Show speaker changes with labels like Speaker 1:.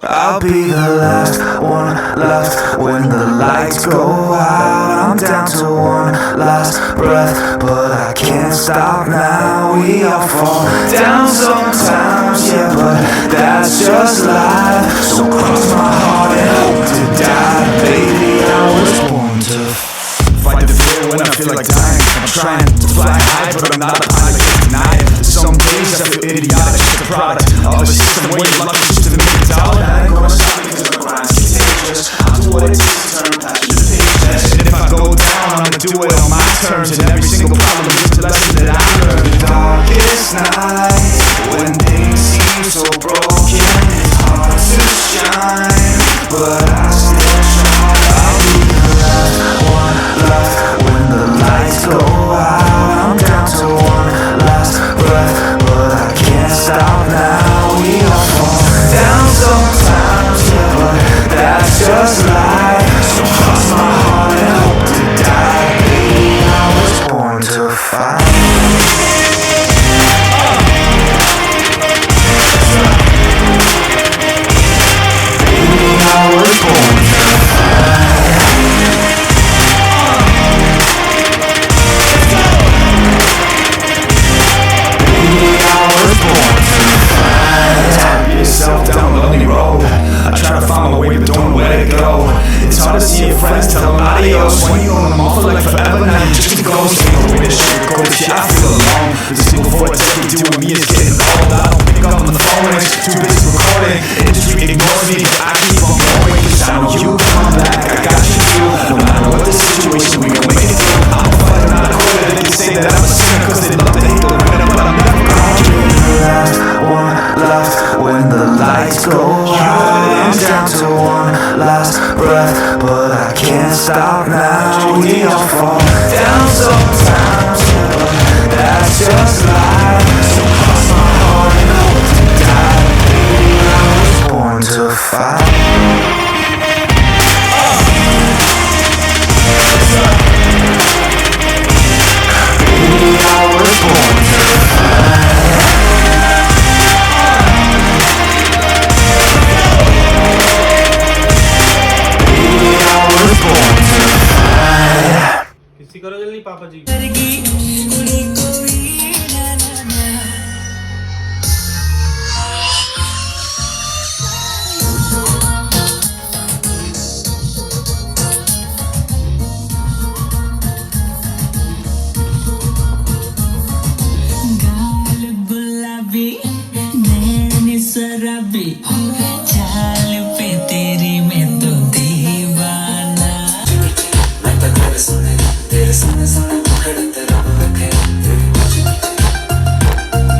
Speaker 1: I'll be the last one left when the lights go out. I'm down to one last breath, but I can't stop now. We all fall down sometimes, yeah, but that's just life. So cross my heart and hope to die. Baby, I was born to fight the fear when I feel like dying. I'm trying to fly high, but I'm not a pilot, can't deny it. Some days I feel idiotic, just a product of a system where your luck is just to make a dollar. I ain't gonna stop because the grind's contagious. I'll do what it takes to turn passion to pages. And if I go down, I'm gonna do it on my terms. And every single problem is just a lesson that I learned. The darkest night, when things seem so broken, it's hard to shine, but I still try. I'll be the last one left when the lights go out. I'm down to one last breath, but I can't stop now. We all fall down sometimes, yeah, but that's just life. So cross my heart and hope to die. Baby, I was born to fight. Baby, I was born to fight. Baby, I was born to fight. Tap yourself down a lonely road. I try to find my way, but don't know where to go. It's hard to see your friends, tell them adios. When you on them all for like forever, now you're just a ghost. Ain't no way to sugarcoat it, yeah, I feel alone. The single vortex you do with me is getting old. I don't pick up on the phone, it's too busy recording. Industry ignores me, I keep on going. Cause I know you come back, I got you too. No matter what the situation, we gon' make it through. I'm a fighter, not a quitter. They can say that I'm a sinner, cause they love to hate the winner, but I'm never gonna be the last one left when the lights go out. I'm down to one last breath, but I can't stop now. We all fall down sometimes, yeah, but that's just life. So cross my heart and hope to die. Baby, I was born to fight. Baby, I was born to fight. Baby, I was born to fight.
Speaker 2: किसी करो जल्दी पापा जी।
Speaker 3: गाल गुलाबी नैन शराबी चाल पे तेरी मैं तो दीवाना लगता तेरे सोने